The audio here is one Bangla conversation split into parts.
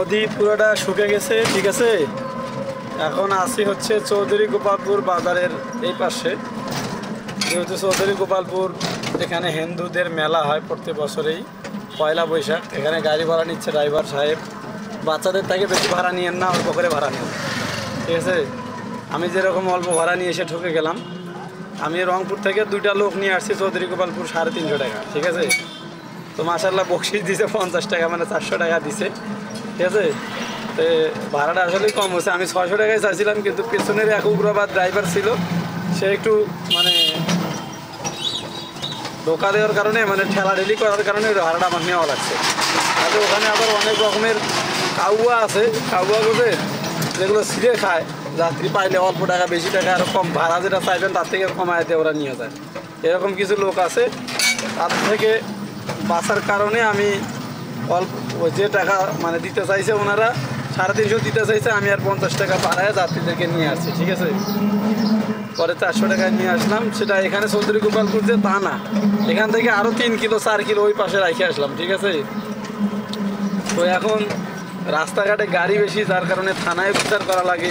নদী পুরোটা শুকে গেছে, ঠিক আছে। এখন আসি হচ্ছে চৌধুরী গোপালপুর বাজারের এই পাশে। যেহেতু চৌধুরী গোপালপুর এখানে হিন্দুদের মেলা হয় প্রতি বছরেই পয়লা বৈশাখ। এখানে গাড়ি ভাড়া নিচ্ছে ড্রাইভার সাহেব। বাচ্চাদের থেকে বেশি ভাড়া নিয়েন না, অল্প করে ভাড়া নেন, ঠিক আছে। আমি যেরকম অল্প ভাড়া নিয়ে এসে ঢুকে গেলাম। আমি রংপুর থেকে 2টা লোক নিয়ে আসছি চৌধুরী গোপালপুর 350 টাকা, ঠিক আছে। তো মাশাআল্লাহ বকশিস দিছে 50 টাকা, মানে 400 টাকা দিছে, ঠিক আছে। তো ভাড়াটা আসলে কম হচ্ছে। আমি 600 টাকায় চাইছিলাম, কিন্তু পেছনের এক উগ্রবাদ ড্রাইভার ছিল, সে একটু মানে ধোকা দেওয়ার কারণে, মানে ঠেলাঠেলি করার কারণে ভাড়াটা আমার নেওয়া লাগছে। আর ওখানে আবার অনেক রকমের কাউয়া আছে, কাউয়া বোঝে, যেগুলো ছিঁড়ে খায়। যাত্রী পাইলে অল্প টাকা বেশি টাকা আরও কম ভাড়া যেটা চাইবেন তার থেকে কমাইতে ওরা নিয়ে যায়। এরকম কিছু লোক আছে, তার থেকে বাঁচার কারণে আমি অল্প যে টাকা মানে দিতে চাইছে, ওনারা 350 দিতে চাইছে, আমি আর 50 টাকা বাড়ায় যাত্রীদেরকে নিয়ে আসছি, ঠিক আছে। পরে 400 টাকায় নিয়ে আসলাম। সেটা এখানে চৌধুরী গোপালপুর যে তা না, এখান থেকে আরও 3 কিলো 4 কিলো ওই পাশে রেখে আসলাম, ঠিক আছে। তো এখন রাস্তাঘাটে গাড়ি বেশি, যার কারণে থানায় বিচার করা লাগে,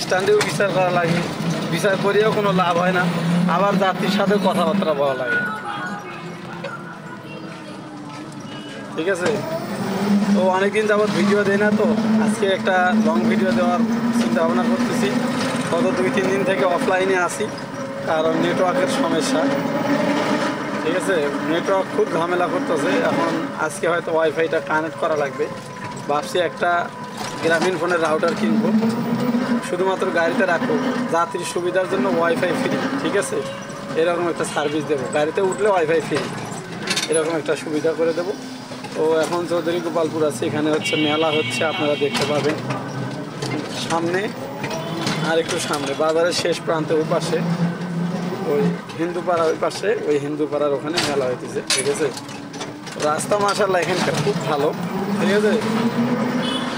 স্ট্যান্ডেও বিচার করা লাগে। বিচার করিয়েও কোনো লাভ হয় না, আবার যাত্রীর সাথে কথাবার্তা বলা লাগে, ঠিক আছে। তো অনেকদিন যাবত ভিডিও দেয় না, তো আজকে একটা লং ভিডিও দেওয়ার চিন্তা ভাবনা করতেছি। গত 2-3 দিন থেকে অফলাইনে আসি, কারণ নেটওয়ার্কের সমস্যা, ঠিক আছে। নেটওয়ার্ক খুব ঝামেলা করতেছে। এখন আজকে হয়তো ওয়াইফাইটা কানেক্ট করা লাগবে। ভাবছি একটা গ্রামীণ ফোনের রাউটার কিনবো, শুধুমাত্র গাড়িতে রাখবো, যাত্রীর সুবিধার জন্য ওয়াইফাই ফ্রি, ঠিক আছে। এরকম একটা সার্ভিস দেবো, গাড়িতে উঠলে ওয়াইফাই ফ্রি, এরকম একটা সুবিধা করে দেবো। তো এখন চৌধুরী গোপালপুর আছে, এখানে হচ্ছে মেলা হচ্ছে, আপনারা দেখতে পাবেন সামনে। আর একটু সামনে বাজারের শেষ প্রান্তে ওই পাশে ওই হিন্দুপাড়া, ওই পাশে ওই হিন্দুপাড়ার ওখানে মেলা হইতেছে, ঠিক আছে। রাস্তা মাশাআল্লাহ এখানকার খুব ভালো, ঠিক আছে।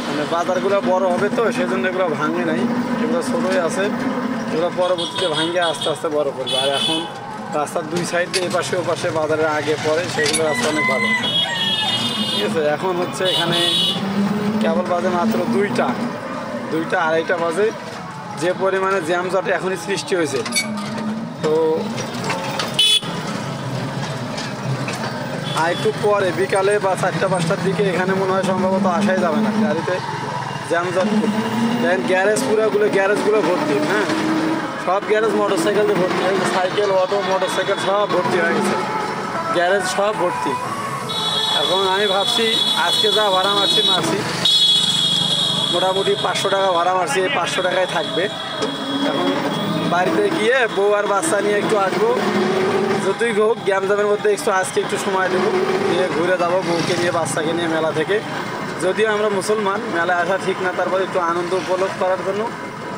মানে বাজারগুলো বড় হবে তো সেজন্য এগুলো ভাঙে নাই, এগুলো ছোটোই আছে। এগুলো পরবর্তীতে ভাঙে আস্তে আস্তে বড় করবে। আর এখন রাস্তার 2 সাইডে এপাশে ওপাশে বাজারের আগে পরে, সেগুলো রাস্তা অনেক ভালো, ঠিক আছে। এখন হচ্ছে এখানে কেবল বাজে মাত্র 2টা 2:30 বাজে। যে পরিমাণে জ্যামজট এখনই সৃষ্টি হয়েছে, তো আর একটু পরে বিকালে বা 4টা-5টার দিকে এখানে মনে হয় সম্ভবত আসাই যাবে না, গাড়িতে জ্যামজট। দেখেন গ্যারেজগুলো ভর্তি, হ্যাঁ, সব গ্যারেজ মোটরসাইকেলে ভর্তি হয়ে গেছে, সাইকেল, অটো, মোটরসাইকেল সব ভর্তি হয়ে গেছে, গ্যারেজ সব ভর্তি। এখন আমি ভাবছি আজকে যা ভাড়া মারছি মোটামুটি 500 টাকা ভাড়া মারছি, এই 500 টাকায় থাকবে। এখন বাড়িতে গিয়ে বউ আর বাচ্চা নিয়ে একটু আসবো, যতই হোক গ্যামজামের মধ্যে আজকে একটু সময় দেবো, দিয়ে ঘুরে যাবো বউকে নিয়ে বাচ্চাকে নিয়ে মেলা থেকে। যদিও আমরা মুসলমান, মেলায় আসা ঠিক না, তারপরে একটু আনন্দ উপলভ করার জন্য,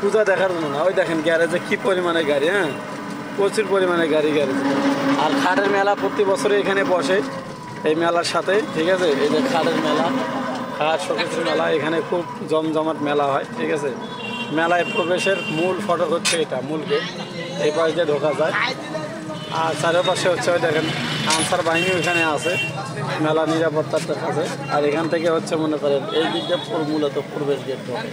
পূজা দেখার জন্য না। ওই দেখেন গ্যারেজে কী পরিমাণে গাড়ি, হ্যাঁ, প্রচুর পরিমাণে গাড়ি গ্যারেজে। আর খাটের মেলা প্রতি বছরে এখানে বসে এই মেলার সাথে, ঠিক আছে। এই যে খাটের মেলা, খাট শোকেসের মেলা, এখানে খুব জমজমাট মেলা হয়, ঠিক আছে। মেলায় প্রবেশের মূল ফটক হচ্ছে এটা, মূল গেট, এই পাশ দিয়ে ঢোকা যায়। আর চারপাশে হচ্ছে ওই দেখেন আনসার বাহিনী ওইখানে আছে, মেলা নিরাপত্তার কাছে। আর এখান থেকে হচ্ছে মনে করেন এই দিক দিয়ে মূলত প্রবেশ গেট ঢোকে।